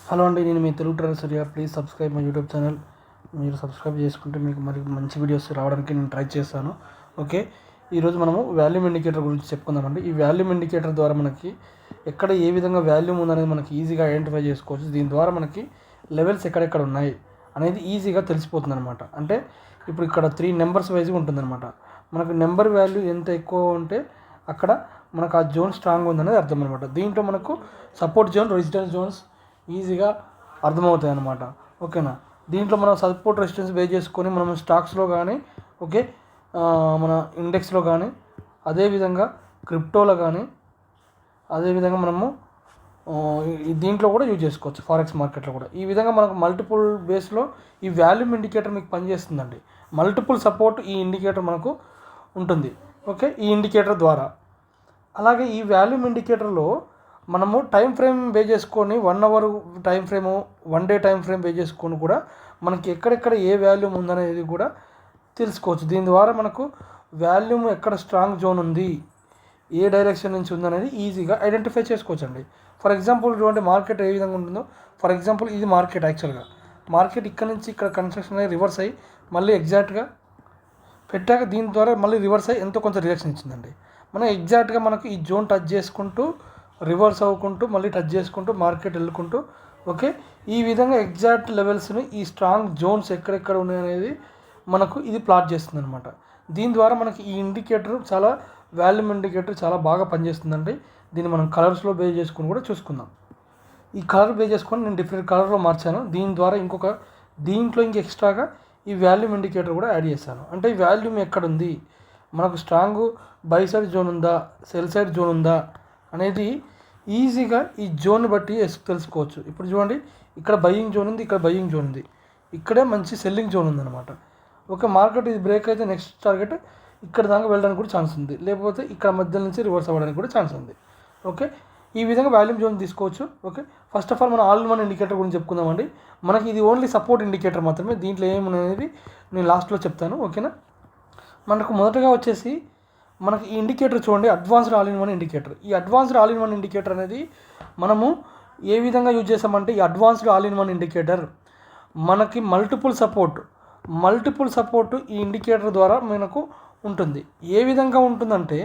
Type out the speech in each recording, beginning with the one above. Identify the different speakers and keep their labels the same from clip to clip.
Speaker 1: Hello అండి, నేను మీ Telugu trader Surya. Please subscribe my YouTube channel. మీరు సబ్స్క్రైబ్ చేసుకుంటే మీకు మరి మంచి వీడియోస్ రావడానికి నేను ట్రై చేస్తాను. ఓకే, ఈరోజు మనము వాల్యూమ్ ఇండికేటర్ గురించి చెప్పుకుందామండి. ఈ వాల్యూమ్ ఇండికేటర్ ద్వారా మనకి ఎక్కడ ఏ విధంగా వాల్యూమ్ ఉందనేది మనకి ఈజీగా ఐడెంటిఫై చేసుకోవచ్చు. దీని ద్వారా మనకి లెవెల్స్ ఎక్కడెక్కడ ఉన్నాయి అనేది ఈజీగా తెలిసిపోతుంది అనమాట. అంటే ఇప్పుడు ఇక్కడ 3 నెంబర్స్ వైజ్గా ఉంటుందన్నమాట. మనకు నెంబర్ వాల్యూ ఎంత ఎక్కువ ఉంటే అక్కడ మనకు ఆ జోన్ స్ట్రాంగ్ ఉందనేది అర్థం అనమాట. దీంట్లో మనకు సపోర్ట్ జోన్, రెసిస్టెన్స్ జోన్స్ ఈజీగా అర్థమవుతాయి అన్నమాట. ఓకేనా, దీంట్లో మనం సపోర్ట్ రెసిస్టెన్స్ బేస్ చేసుకొని మనం స్టాక్స్లో కానీ ఓకే మన ఇండెక్స్లో కానీ అదేవిధంగా క్రిప్టోలో కానీ అదేవిధంగా మనము దీంట్లో కూడా యూజ్ చేసుకోవచ్చు. ఫారెక్స్ మార్కెట్లో కూడా ఈ విధంగా మనకు మల్టిపుల్ బేస్లో ఈ వాల్యూమ్ ఇండికేటర్ మీకు పనిచేస్తుందండి. మల్టిపుల్ సపోర్ట్ ఈ ఇండికేటర్ మనకు ఉంటుంది. ఓకే, ఈ ఇండికేటర్ ద్వారా అలాగే ఈ వాల్యూమ్ ఇండికేటర్లో మనము టైం ఫ్రేమ్ బేస్ చేసుకొని 1 hour time frame, 1 day time frame base చేసుకొని కూడా మనకి ఎక్కడెక్కడ ఏ వాల్యూమ్ ఉందనేది కూడా తెలుసుకోవచ్చు. దీని ద్వారా మనకు వాల్యూమ్ ఎక్కడ స్ట్రాంగ్ జోన్ ఉంది, ఏ డైరెక్షన్ నుంచి ఉందనేది ఈజీగా ఐడెంటిఫై చేసుకోవచ్చు అండి. ఫర్ ఎగ్జాంపుల్ చూడండి, మార్కెట్ ఏ విధంగా ఉంటుందో. ఫర్ ఎగ్జాంపుల్ ఇది మార్కెట్. యాక్చువల్గా మార్కెట్ ఇక్కడ నుంచి ఇక్కడ కన్స్ట్రక్షన్ అయ్యి రివర్స్ అయ్యి మళ్ళీ ఎగ్జాక్ట్గా పెట్టాక దీని ద్వారా మళ్ళీ రివర్స్ అయ్యి ఎంతో కొంత రియాక్షన్ ఇచ్చిందండి. మనం ఎగ్జాక్ట్గా మనకు ఈ జోన్ టచ్ చేసుకుంటూ రివర్స్ అవ్వుకుంటూ మళ్ళీ టచ్ చేసుకుంటూ మార్కెట్ వెళ్ళుకుంటూ ఓకే ఈ విధంగా ఎగ్జాక్ట్ లెవెల్స్ని ఈ స్ట్రాంగ్ జోన్స్ ఎక్కడెక్కడ ఉన్నాయి అనేది మనకు ఇది ప్లాట్ చేస్తుంది అనమాట. దీని ద్వారా మనకి ఈ ఇండికేటర్ చాలా వాల్యూమ్ ఇండికేటర్ చాలా బాగా పనిచేస్తుందండి. దీన్ని మనం కలర్స్లో బేస్ చేసుకుని కూడా చూసుకుందాం. ఈ కలర్ బేస్ చేసుకొని నేను డిఫరెంట్ కలర్లో మార్చాను. దీని ద్వారా దీంట్లో ఎక్స్ట్రాగా ఈ వాల్యూమ్ ఇండికేటర్ కూడా యాడ్ చేశాను. అంటే ఈ వాల్యూమ్ ఎక్కడుంది, మనకు స్ట్రాంగ్ బై సైడ్ జోన్ ఉందా, సెల్ సైడ్ జోన్ ఉందా అనేది ఈజీగా ఈ జోన్ బట్టి తెలుసుకోవచ్చు. ఇప్పుడు చూడండి, ఇక్కడ బయింగ్ జోన్ ఉంది, ఇక్కడ బయింగ్ జోన్ ఉంది, ఇక్కడే మంచి సెల్లింగ్ జోన్ ఉందన్నమాట. ఓకే, మార్కెట్ ఇది బ్రేక్ అయితే నెక్స్ట్ టార్గెట్ ఇక్కడ దాకా వెళ్ళడానికి కూడా ఛాన్స్ ఉంది, లేకపోతే ఇక్కడ మధ్య నుంచి రివర్స్ అవ్వడానికి కూడా ఛాన్స్ ఉంది. ఓకే, ఈ విధంగా వాల్యూమ్ జోన్ తీసుకోవచ్చు. ఓకే, ఫస్ట్ ఆఫ్ ఆల్ మనం ఆల్ ఇన్ వన్ ఇండికేటర్ గురించి చెప్పుకుందామండి. మనకి ఇది ఓన్లీ సపోర్ట్ ఇండికేటర్ మాత్రమే, దీంట్లో ఏమున్నది నేను లాస్ట్లో చెప్తాను. ఓకేనా, మనకు మొదటగా వచ్చేసి మనకి ఈ ఇండికేటర్ చూడండి, advanced all in one indicator. ఈ advanced all in one indicator అనేది మనము ఏ విధంగా యూజ్ చేస్తామంటే, ఈ advanced all in one indicator మనకి మల్టిపుల్ సపోర్ట్ ఈ ఇండికేటర్ ద్వారా మనకు ఉంటుంది. ఏ విధంగా ఉంటుందంటే,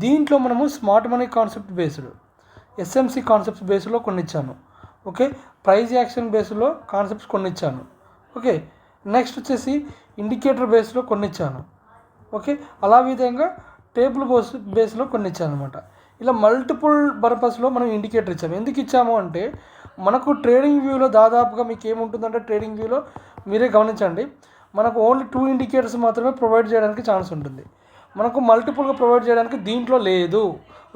Speaker 1: దీంట్లో మనము smart money concept based, SMC concepts బేస్లో కొన్ని ఇచ్చాను. ఓకే, ప్రైజ్ యాక్షన్ బేస్లో కాన్సెప్ట్స్ కొన్ని ఇచ్చాను. ఓకే, నెక్స్ట్ వచ్చేసి ఇండికేటర్ బేస్లో కొన్ని ఇచ్చాను. ఓకే, అలా విధంగా టేబుల్ బేస్లో కొన్ని ఇచ్చాను అనమాట. ఇలా మల్టిపుల్ పర్పస్లో మనం ఇండికేటర్ ఇచ్చాము. ఎందుకు ఇచ్చాము అంటే, మనకు ట్రేడింగ్ వ్యూలో దాదాపుగా మీకు ఏముంటుందంటే, ట్రేడింగ్ వ్యూలో మీరే గమనించండి, మనకు ఓన్లీ 2 ఇండికేటర్స్ మాత్రమే ప్రొవైడ్ చేయడానికి ఛాన్స్ ఉంటుంది. మనకు మల్టిపుల్గా ప్రొవైడ్ చేయడానికి దీంట్లో లేదు.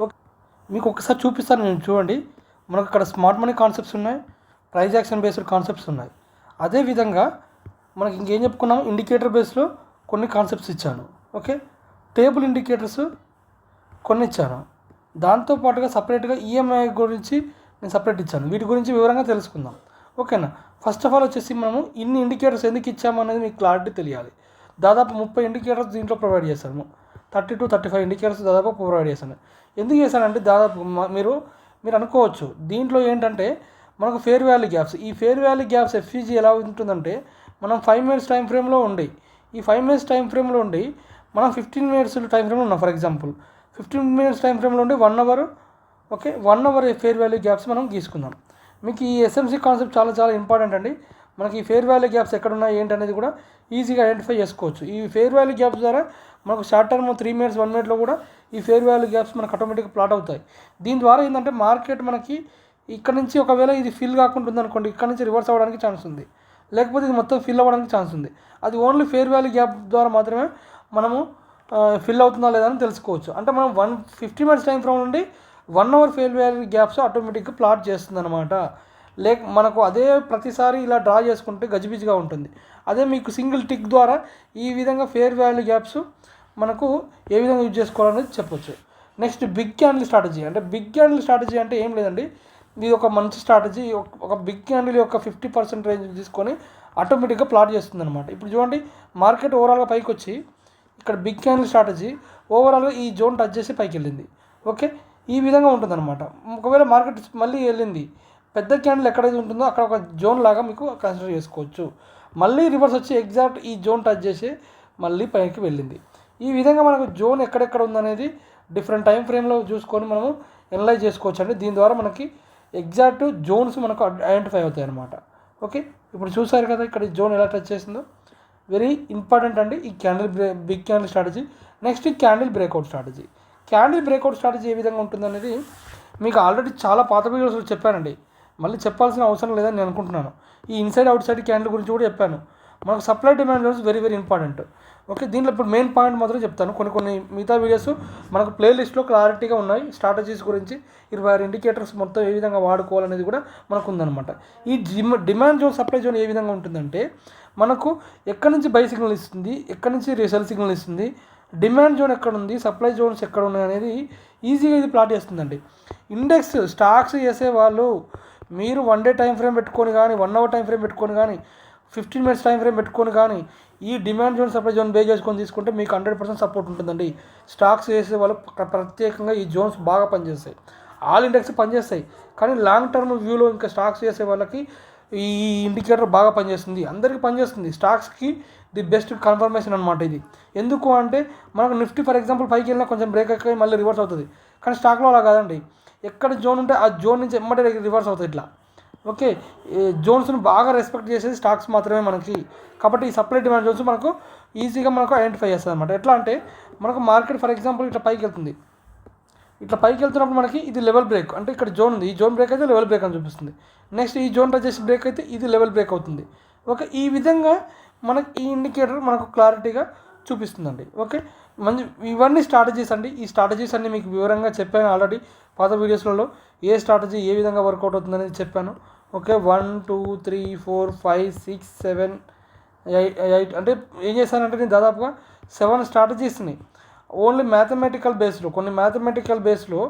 Speaker 1: ఓకే, మీకు ఒకసారి చూపిస్తాను నేను, చూడండి. మనకు ఇక్కడ స్మార్ట్ మనీ కాన్సెప్ట్స్ ఉన్నాయి, ప్రైజ్ యాక్షన్ బేస్డ్ కాన్సెప్ట్స్ ఉన్నాయి. అదేవిధంగా మనకి ఇంకేం చెప్పుకున్నాము, ఇండికేటర్ బేస్లో కొన్ని కాన్సెప్ట్స్ ఇచ్చాను. ఓకే, టేబుల్ ఇండికేటర్స్ కొన్ని ఇచ్చాను. దాంతోపాటుగా సపరేట్గా ఈఎంఐ గురించి నేను సపరేట్ ఇచ్చాను. వీటి గురించి వివరంగా తెలుసుకుందాం. ఓకేనా, ఫస్ట్ ఆఫ్ ఆల్ వచ్చేసి మనము ఇన్ని ఇండికేటర్స్ ఎందుకు ఇచ్చాము అనేది మీకు క్లారిటీ తెలియాలి. దాదాపు 30 ఇండికేటర్స్ దీంట్లో ప్రొవైడ్ చేశాను. 30 to 35 ఇండికేటర్స్ దాదాపు ప్రొవైడ్ చేశాను. ఎందుకు చేశానంటే, దాదాపు మీరు అనుకోవచ్చు, దీంట్లో ఏంటంటే మనకు ఫేర్ వాల్యూ గ్యాప్స్, ఈ ఫేర్ వాల్యూ గ్యాప్స్ ఎఫ్ఈజీ ఎలా ఉంటుందంటే, మనం 5 minutes టైం ఫ్రేమ్లో ఉండి, ఈ 5 minutes టైం ఫ్రేమ్లో ఉండి మనం 15 minutes టైం ఫ్రేమ్లో ఉన్నాం. ఫర్ ఎగ్జాంపుల్ 15 minutes టైం ఫ్రేమ్లో ఉండి 1 hour, okay 1 hour fair value gaps మనం గీసుకుందాం. మీకు ఈ ఎస్ఎంసి కాన్సెప్ట్ చాలా ఇంపార్టెంట్ అండి. మనకి ఈ ఫేర్ వాల్యూ గ్యాప్స్ ఎక్కడ ఉన్నాయి ఏంటి అనేది కూడా ఈజీగా ఐడెంటిఫై చేసుకోవచ్చు. ఈ ఫేర్ వాల్యూ గ్యాప్స్ ద్వారా మనకు షార్ట్ టర్మ్ 3 minutes 1 minute కూడా ఈ ఫేర్ వాల్యూ గ్యాప్స్ మనకు ఆటోమేటిక్గా ప్లాట్ అవుతాయి. దీని ద్వారా ఏంటంటే, మార్కెట్ మనకి ఇక్కడ నుంచి ఒకవేళ ఇది ఫిల్ కాకుండా ఉందనుకోండి, ఇక్కడ నుంచి రివర్స్ అవ్వడానికి ఛాన్స్ ఉంది, లేకపోతే ఇది మొత్తం ఫిల్ అవ్వడానికి ఛాన్స్ ఉంది. అది ఓన్లీ ఫేర్ వాల్యూ గ్యాప్ ద్వారా మాత్రమే మనము ఫిల్ అవుతుందా లేదా అని తెలుసుకోవచ్చు. అంటే మనం 50 minutes టైం ఫ్రేమ్ నుండి 1 hour ఫేర్ వాల్యూ గ్యాప్స్ ఆటోమేటిక్గా ప్లాట్ చేస్తుంది అనమాట. మనకు అదే ప్రతిసారి ఇలా డ్రా చేసుకుంటే గజిబిజిగా ఉంటుంది. అదే మీకు సింగిల్ టిక్ ద్వారా ఈ విధంగా ఫేర్ వాల్యూ గ్యాప్స్ మనకు ఏ విధంగా యూజ్ చేసుకోవాలనేది చెప్పొచ్చు. Next big candle strategy. అంటే బిగ్ క్యాండిల్ స్ట్రాటజీ అంటే ఏం లేదండి, ఇది ఒక మంచి స్ట్రాటజీ. ఒక బిగ్ క్యాండిల్ యొక్క 50% రేంజ్ తీసుకొని ఆటోమేటిక్గా ప్లాట్ చేస్తుంది అనమాట. ఇప్పుడు చూడండి, మార్కెట్ ఓవరాల్గా పైకి వచ్చి ఇక్కడ బిగ్ క్యాండిల్ స్ట్రాటజీ ఓవరాల్గా ఈ జోన్ టచ్ చేసి పైకి వెళ్ళింది. ఓకే, ఈ విధంగా ఉంటుందన్నమాట. ఒకవేళ మార్కెట్ మళ్ళీ వెళ్ళింది, పెద్ద క్యాండిల్ ఎక్కడైతే ఉంటుందో అక్కడ ఒక జోన్ లాగా మీకు కన్సిడర్ చేసుకోవచ్చు. మళ్ళీ రివర్స్ వచ్చి ఎగ్జాక్ట్ ఈ జోన్ టచ్ చేసి మళ్ళీ పైకి వెళ్ళింది. ఈ విధంగా మనకు జోన్ ఎక్కడెక్కడ ఉందనేది డిఫరెంట్ టైం ఫ్రేమ్లో చూసుకొని మనము ఎనలైజ్ చేసుకోవచ్చు అండి. దీని ద్వారా మనకి ఎగ్జాక్ట్ జోన్స్ మనకు ఐడెంటిఫై అవుతాయి అన్నమాట. ఓకే, ఇప్పుడు చూసారు కదా ఇక్కడ జోన్ ఎలా టచ్ చేసిందో. వెరీ ఇంపార్టెంట్ అండి ఈ బిగ్ క్యాండిల్ స్ట్రాటజీ. నెక్స్ట్ ఈ candle breakout strategy. Candle breakout strategy ఏ విధంగా ఉంటుందనేది మీకు ఆల్రెడీ చాలా పాత వీడియోస్లో చెప్పానండి. మళ్ళీ చెప్పాల్సిన అవసరం లేదని నేను అనుకుంటున్నాను. ఈ ఇన్సైడ్ అవుట్ సైడ్ క్యాండిల్ గురించి కూడా చెప్పాను. మనకు supply demand zones very very important. Okay, దీంట్లో ఇప్పుడు మెయిన్ పాయింట్ మాత్రం చెప్తాను. కొన్ని మిగతా వీడియోస్ మనకు ప్లేలిస్ట్లో క్లారిటీగా ఉన్నాయి. స్ట్రాటజీస్ గురించి 26 ఇండికేటర్స్ మొత్తం ఏ విధంగా వాడుకోవాలనేది కూడా మనకు ఉందన్నమాట. ఈ డిమాండ్ జోన్ సప్లై జోన్ ఏ విధంగా ఉంటుందంటే మనకు ఎక్కడి నుంచి బై సిగ్నల్ ఇస్తుంది, ఎక్కడి నుంచి సెల్ సిగ్నల్ ఇస్తుంది, డిమాండ్ జోన్ ఎక్కడ ఉంది, సప్లై జోన్స్ ఎక్కడ ఉన్నాయి అనేది ఈజీగా ఇది ప్లాట్ చేస్తుందండి. ఇండెక్స్ స్టాక్స్ చేసే వాళ్ళు మీరు 1 డే టైం ఫ్రేమ్ పెట్టుకొని కానీ 1 అవర్ టైం ఫ్రేమ్ పెట్టుకొని కానీ 15 మినిట్స్ టైం ఫ్రేమ్ పెట్టుకొని కానీ ఈ demand zone supply zone base చేసుకొని తీసుకుంటే మీకు 100% సపోర్ట్ ఉంటుందండి. స్టాక్స్ చేసే వాళ్ళు ప్రత్యేకంగా ఈ జోన్స్ బాగా పనిచేస్తాయి. ఆల్ ఇండెక్స్ పనిచేస్తాయి, కానీ లాంగ్ టర్మ్ వ్యూలో ఇంకా స్టాక్స్ చేసే వాళ్ళకి ఈ ఇండికేటర్ బాగా పనిచేస్తుంది. అందరికీ పనిచేస్తుంది. స్టాక్స్కి ది బెస్ట్ కన్ఫర్మేషన్ అనమాట ఇది. ఎందుకు అంటే మనకు నిఫ్టీ ఫర్ ఎగ్జాంపుల్ పైకి వెళ్ళినా కొంచెం బ్రేక్ ఎక్కి మళ్ళీ రివర్స్ అవుతుంది. కానీ స్టాక్లో అలా కాదండి. ఎక్కడ జోన్ ఉంటే ఆ జోన్ నుంచి ఎమ్మటే రివర్స్ అవుతుంది ఇట్లా. ఓకే, జోన్స్ను బాగా రెస్పెక్ట్ చేసేది స్టాక్స్ మాత్రమే మనకి. కాబట్టి ఈ సప్లై డిమాండ్ జోన్స్ మనకు ఈజీగా మనకు ఐడెంటిఫై చేస్తుంది అనమాట. ఎట్లా అంటే మనకు మార్కెట్ ఫర్ ఎగ్జాంపుల్ ఇట్లా పైకి వెళ్తుంది. ఇట్లా పైకి వెళ్తున్నప్పుడు మనకి ఇది లెవెల్ బ్రేక్, అంటే ఇక్కడ జోన్ ఉంది. ఈ జోన్ బ్రేక్ అయితే లెవెల్ బ్రేక్ అని చూపిస్తుంది. నెక్స్ట్ ఈ జోన్ టచ్ చేసి బ్రేక్ అయితే ఇది లెవెల్ బ్రేక్ అవుతుంది. ఓకే, ఈ విధంగా మనకి ఈ ఇండికేటర్ మనకు క్లారిటీగా చూపిస్తుందండి. ఓకే, ఇవన్నీ స్ట్రాటజీస్ అండి. ఈ స్ట్రాటజీస్ అన్నీ మీకు వివరంగా చెప్పాను ఆల్రెడీ పాత వీడియోస్లలో. ఏ స్ట్రాటజీ ఏ విధంగా వర్కౌట్ అవుతుందనేది చెప్పాను. ఓకే, 1 2 3 4 5 6 7 8 అంటే ఏం చేశానంటే నేను దాదాపుగా 7 స్ట్రాటజీస్ని ఓన్లీ మ్యాథమెటికల్ బేస్లో, కొన్ని మ్యాథమెటికల్ బేస్లో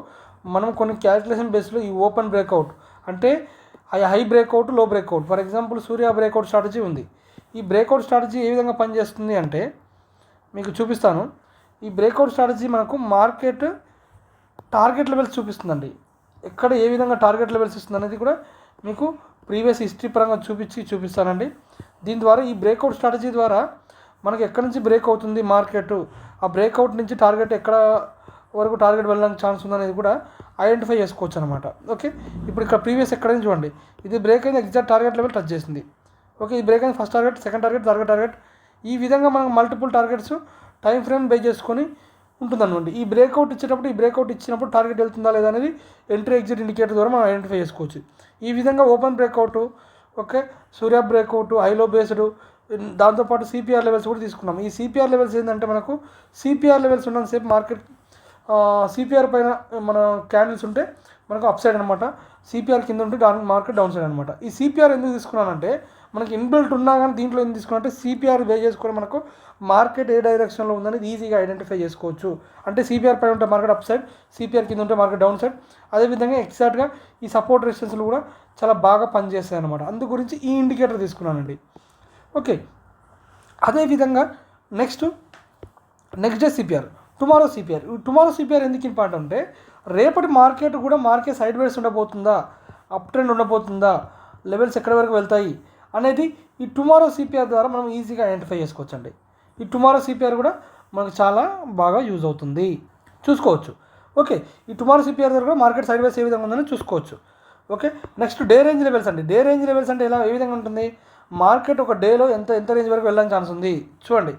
Speaker 1: మనం కొన్ని క్యాలిక్యులేషన్ బేస్లో ఈ ఓపెన్ బ్రేక్అవుట్ అంటే హై బ్రేక్అవుట్, లో breakout. For example Surya breakout strategy ఉంది. ఈ బ్రేక్అవుట్ స్ట్రాటజీ ఏ విధంగా పనిచేస్తుంది అంటే మీకు చూపిస్తాను. ఈ బ్రేక్అవుట్ స్ట్రాటజీ మనకు మార్కెట్ టార్గెట్ లెవెల్స్ చూపిస్తుందండి. ఎక్కడ ఏ విధంగా టార్గెట్ లెవెల్స్ ఇస్తుంది అనేది కూడా మీకు ప్రీవియస్ హిస్టరీ పరంగా చూపిస్తానండి. దీని ద్వారా ఈ బ్రేక్అవుట్ స్ట్రాటజీ ద్వారా మనకి ఎక్కడి నుంచి బ్రేక్ అవుతుంది మార్కెట్, ఆ బ్రేక్అవుట్ నుంచి టార్గెట్ ఎక్కడ వరకు టార్గెట్ వెళ్ళడానికి ఛాన్స్ ఉందనేది కూడా ఐడెంటిఫై చేసుకోవచ్చు అనమాట. ఓకే, ఇప్పుడు ఇక్కడ ప్రీవియస్ ఎక్కడైనా చూడండి, ఇది బ్రేక్ అయితే ఎగ్జాక్ట్ టార్గెట్ లెవెల్ టచ్ చేసింది. ఓకే, ఈ బ్రేక్ అయితే first target, second target, third target. ఈ విధంగా మనకు multiple targets time frame base చేసుకొని ఉంటుందన్నమాట. ఈ బ్రేక్అవుట్ ఇచ్చేటప్పుడు, ఈ బ్రేక్అవుట్ ఇచ్చినప్పుడు టార్గెట్ వెళ్తుందా లేదా అనేది ఎంట్రీ ఎగ్జిట్ ఇండికేటర్ ద్వారా మనం ఐడెంటిఫై చేసుకోవచ్చు. ఈ విధంగా ఓపెన్ బ్రేక్అవుట్, ఓకే, సూర్య బ్రేక్అవుట్, హైలో బేస్డ్, దాంతోపాటు సిపిఆర్ లెవెల్స్ కూడా తీసుకున్నాం. ఈ సిపిఆర్ లెవెల్స్ ఏంటంటే మనకు సిపిఆర్ లెవెల్స్ ఉన్నంతసేపు మార్కెట్ సిపిఆర్ పైన మన క్యాండిల్స్ ఉంటే మనకు అప్ సైడ్ అనమాట, సిపిఆర్ కింద ఉంటే మార్కెట్ డౌన్ సైడ్ అనమాట. ఈ సిపిఆర్ ఎందుకు తీసుకున్నానంటే మనకి ఇన్బిల్ట్ ఉన్నా కానీ దీంట్లో ఎందుకు తీసుకున్నానంటే సిపిఆర్ బేస్ చేసుకొని మనకు మార్కెట్ ఏ డైరెక్షన్లో ఉందనేది ఈజీగా ఐడెంటిఫై చేసుకోవచ్చు. అంటే సిపిఆర్ పైన ఉంటే మార్కెట్ అప్ సైడ్, సిపిఆర్ కింద ఉంటే మార్కెట్ డౌన్ సైడ్. అదేవిధంగా ఎగ్జాక్ట్గా ఈ సపోర్ట్ రెసిస్టెన్స్లు కూడా చాలా బాగా పనిచేస్తాయి అనమాట. అందు గురించి ఈ ఇండికేటర్ తీసుకున్నానండి. ఓకే, అదేవిధంగా next day CPR, tomorrow CPR ఎందుకు ఇంపార్టెంట్ అంటే రేపటి మార్కెట్ కూడా మార్కెట్ సైడ్ వేస్ ఉండబోతుందా, అప్ ట్రెండ్ ఉండబోతుందా, లెవెల్స్ ఎక్కడి వరకు వెళ్తాయి అనేది ఈ టుమారో సిపిఆర్ ద్వారా మనం ఈజీగా ఐడెంటిఫై చేసుకోవచ్చు అండి. ఈ టుమారో సిపిఆర్ కూడా మనకు చాలా బాగా యూజ్ అవుతుంది, చూసుకోవచ్చు. ఓకే, ఈ టుమారో సిపిఆర్ ద్వారా కూడా మార్కెట్ సైడ్ వేస్ ఏ విధంగా ఉందని చూసుకోవచ్చు. Okay, next day range levels అండి. డే రేంజ్ లెవెల్స్ అంటే ఏ విధంగా ఉంటుంది, మార్కెట్ ఒక డేలో ఎంత రేంజ్ వరకు వెళ్ళడానికి ఛాన్స్ ఉంది చూడండి.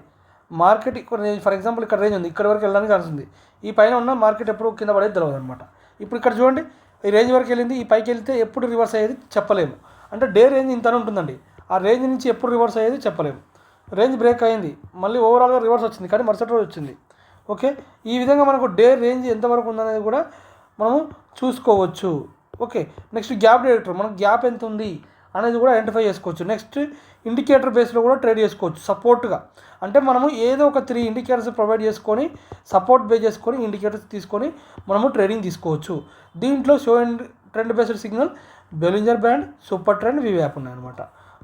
Speaker 1: మార్కెట్ ఫర్ ఎగ్జాంపుల్ ఇక్కడ రేంజ్ ఉంది, ఇక్కడ వరకు వెళ్ళడానికి ఛాన్స్ ఉంది. ఈ పైన ఉన్న మార్కెట్ ఎప్పుడు కింద పడేది తెలియదు అనమాట. ఇప్పుడు ఇక్కడ చూడండి, ఈ రేంజ్ వరకు వెళ్ళింది, ఈ పైకి వెళ్తే ఎప్పుడు రివర్స్ అయ్యేది చెప్పలేము. అంటే డే రేంజ్ ఇంతనే ఉంటుందండి. ఆ రేంజ్ నుంచి ఎప్పుడు రివర్స్ అయ్యేది చెప్పలేము. రేంజ్ బ్రేక్ అయింది, మళ్ళీ ఓవరాల్గా రివర్స్ వచ్చింది, కానీ మరుసటి రోజు వచ్చింది. ఓకే, ఈ విధంగా మనకు డే రేంజ్ ఎంతవరకు ఉందనేది కూడా మనము చూసుకోవచ్చు. ఓకే, నెక్స్ట్ గ్యాప్ డిటెక్టర్, మనకు గ్యాప్ ఎంత ఉంది అనేది కూడా ఐడెంటిఫై చేసుకోవచ్చు. నెక్స్ట్ ఇండికేటర్ బేస్లో కూడా ట్రేడ్ చేసుకోవచ్చు సపోర్ట్గా. అంటే మనము ఏదో ఒక 3 ఇండికేటర్స్ ప్రొవైడ్ చేసుకొని సపోర్ట్ బేస్ చేసుకొని ఇండికేటర్స్ తీసుకొని మనము ట్రేడింగ్ తీసుకోవచ్చు. దీంట్లో show and trend based signal, Bollinger band, super trend, వివ్యాప్ ఉన్నాయన్నమాట.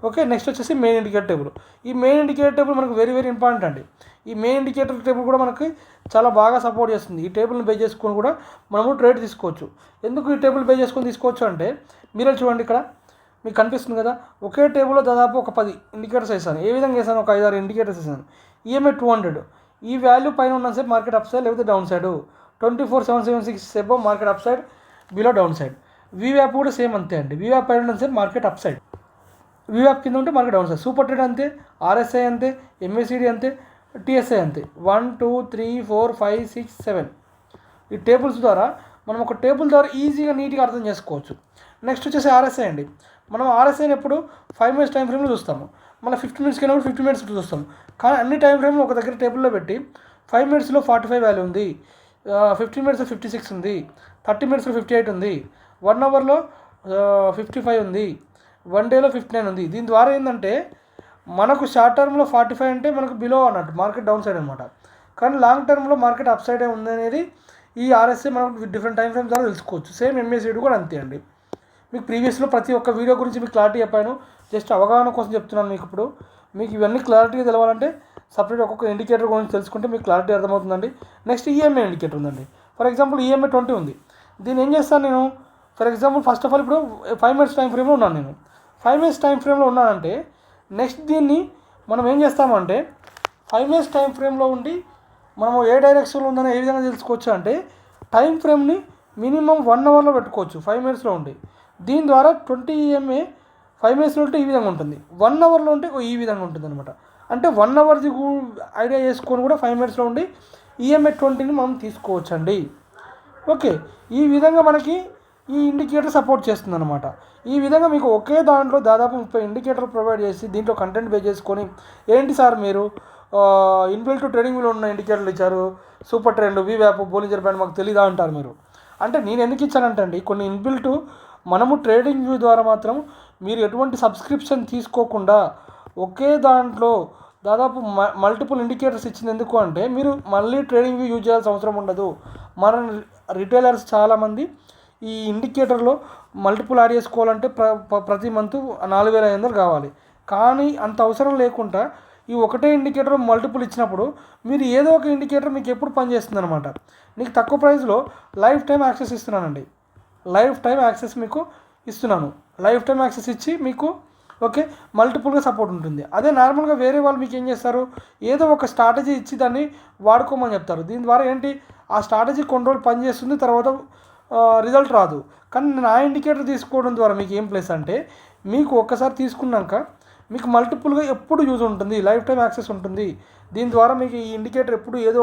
Speaker 1: ఓకే, నెక్స్ట్ వచ్చేసి మెయిన్ ఇండికేటర్ టేబుల్. ఈ మెయిన్ ఇండికేటర్ టేబుల్ మనకు వెరీ వెరీ ఇంపార్టెంట్ అండి. ఈ మెయిన్ ఇండికేటర్ టేబుల్ కూడా మనకి చాలా బాగా సపోర్ట్ చేస్తుంది. ఈ టేబుల్ని బేస్ చేసుకొని కూడా మనము ట్రేడ్ తీసుకోవచ్చు. ఎందుకు ఈ టేబుల్ బేస్ చేసుకొని తీసుకోవచ్చు అంటే మీరే చూడండి, ఇక్కడ మీకు కనిపిస్తుంది కదా, ఒకే టేబుల్లో దాదాపు ఒక 10 ఇండికేటర్స్ వేసాను. ఏ విధంగా వేసాను, ఒక 5-6 ఇండికేటర్స్ వేసాను. ఈఎంఐ 200 ఈ వాల్యూ పైన ఉన్న సేపు మార్కెట్ అప్ సైడ్ లేకపోతే డౌన్ సైడ్, 24,776 సేపు market upside, below downside. వీవ్యాప్ కూడా సేమ్ అంతే అండి. వీవ్యాప్ పైన ఉన్న సేపు మార్కెట్ అప్ సైడ్, వీవ్యాప్ కింద ఉంటే market down side. Super trade అంతే, ఆర్ఎస్ఐ అంతే, ఎంఏసిడి అంతే, టీఎస్ఐ అంతే. 1 2 3 4 5 6 7 ఈ టేబుల్స్ ద్వారా మనం ఒక టేబుల్ ద్వారా ఈజీగా నీట్గా అర్థం చేసుకోవచ్చు. నెక్స్ట్ వచ్చేసి ఆర్ఎస్ఐ అండి. మనం ఆర్ఎస్ఐని ఎప్పుడు 5 మినిట్స్ టైం ఫ్రేమ్లో చూస్తాము, మళ్ళీ 15 మినిట్స్కి వెళ్ళినప్పుడు 15 మినిట్స్ చూస్తాము. కానీ అన్ని టైం ఫ్రేమ్లో ఒక దగ్గర టేబుల్లో పెట్టి 5 మినిట్స్లో 45 వాల్యూ ఉంది, 15 మినిట్స్లో 56 ఉంది, 30 మినిట్స్లో 58 ఉంది, 1 అవర్లో 55 ఉంది, 1 డేలో 59 ఉంది. దీని ద్వారా ఏంటంటే మనకు షార్ట్ టర్మ్లో 45 అంటే మనకు బిలో అన్నట్టు, మార్కెట్ డౌన్ సైడ్ అనమాట. కానీ లాంగ్ టర్మ్లో మార్కెట్ అప్ సైడే ఉంది అనేది ఈ ఆర్ఎస్ఐ మనం డిఫరెంట్ టైం ఫ్రేమ్ ద్వారా తెలుసుకోవచ్చు. సేమ్ ఎంఏసిడి కూడా అంతే అండి. మీకు ప్రీవియస్లో ప్రతి ఒక్క వీడియో గురించి మీకు క్లారిటీ చెప్పాను, జస్ట్ అవగాహన కోసం చెప్తున్నాను మీకు. ఇప్పుడు మీకు ఇవన్నీ క్లారిటీగా తెలవాలంటే సపరేట్ ఒక్కొక్క ఇండికేటర్ గురించి తెలుసుకుంటే మీకు క్లారిటీ అర్థమవుతుందండి. నెక్స్ట్ ఈఎంఐ ఇండికేటర్ ఉందండి. ఫర్ ఎగ్జాంపుల్ ఈఎంఐ 20 ఉంది. దీన్ని ఏం చేస్తాను నేను, for example first of all ఇప్పుడు 5 మినిట్స్ టైం ఫ్రేమ్లో ఉన్నాను నేను. 5 మినిట్స్ టైం ఫ్రేమ్లో ఉన్నానంటే నెక్స్ట్ దీన్ని మనం ఏం చేస్తామంటే 5 మినిట్స్ టైం ఫ్రేమ్లో ఉండి మనము ఏ డైరెక్షన్లో ఉందని ఏ విధంగా తెలుసుకోవచ్చు అంటే టైం ఫ్రేమ్ని మినిమం 1 అవర్లో పెట్టుకోవచ్చు 5 మినిట్స్లో ఉండి. దీని ద్వారా 20 ఈఎంఏ 5 మినిట్స్లో ఉంటే ఈ విధంగా ఉంటుంది, 1 అవర్లో ఉంటే ఈ విధంగా ఉంటుంది అనమాట. అంటే 1 అవర్ది ఐడియా చేసుకొని కూడా 5 మినిట్స్లో ఉండి ఈఎంఐ 20ని మనం తీసుకోవచ్చు అండి. ఓకే, ఈ విధంగా మనకి ఈ ఇండికేటర్ సపోర్ట్ చేస్తుంది అనమాట. ఈ విధంగా మీకు ఒకే దాంట్లో దాదాపు 30 ఇండికేటర్ ప్రొవైడ్ చేసి దీంట్లో కంటెంట్ బేస్ చేసుకొని ఏంటి సార్ మీరు ఇన్బిల్ట్ ట్రేడింగ్ వ్యూలో ఉన్న ఇండికేటర్లు ఇచ్చారు, సూపర్ ట్రెండ్, వీవ్యాప్, బోలింజర్ బ్యాండ్ మాకు తెలీదా అంటారు మీరు. అంటే నేను ఎందుకు ఇచ్చానంటే అండి, కొన్ని ఇన్బిల్ట్ మనము ట్రేడింగ్ వ్యూ ద్వారా మాత్రం మీరు ఎటువంటి సబ్స్క్రిప్షన్ తీసుకోకుండా ఒకే దాంట్లో దాదాపు మల్టిపుల్ ఇండికేటర్స్ ఇచ్చింది. ఎందుకు అంటే మీరు మళ్ళీ ట్రేడింగ్ వ్యూ యూజ్ చేయాల్సిన అవసరం ఉండదు. మన రిటైలర్స్ చాలామంది ఈ ఇండికేటర్లో మల్టిపుల్ యాడ్ చేసుకోవాలంటే ప్రతి మంత్ 4,500 కావాలి. కానీ అంత అవసరం లేకుండా ఈ ఒకటే ఇండికేటర్ మల్టిపుల్ ఇచ్చినప్పుడు మీరు ఏదో ఒక ఇండికేటర్ మీకు ఎప్పుడు పనిచేస్తుంది అనమాట. నీకు తక్కువ ప్రైస్లో లైఫ్ టైం యాక్సెస్ ఇస్తున్నానండి. లైఫ్ టైం యాక్సెస్ మీకు ఇస్తున్నాను. లైఫ్ టైం యాక్సెస్ ఇచ్చి మీకు ఓకే మల్టిపుల్గా సపోర్ట్ ఉంటుంది. అదే నార్మల్గా వేరే వాళ్ళు మీకు ఏం చేస్తారు, ఏదో ఒక స్ట్రాటజీ ఇచ్చి దాన్ని వాడుకోమని చెప్తారు. దీని ద్వారా ఏంటి, ఆ స్ట్రాటజీ కొన్ని రోజులు పనిచేస్తుంది, తర్వాత రిజల్ట్ రాదు. కానీ నా ఇండికేటర్ తీసుకోవడం ద్వారా మీకు ఏం ప్లస్ అంటే మీకు ఒక్కసారి తీసుకున్నాక మీకు మల్టిపుల్గా ఎప్పుడు యూజ్ ఉంటుంది, లైఫ్ టైం యాక్సెస్ ఉంటుంది. దీని ద్వారా మీకు ఈ ఇండికేటర్ ఎప్పుడు ఏదో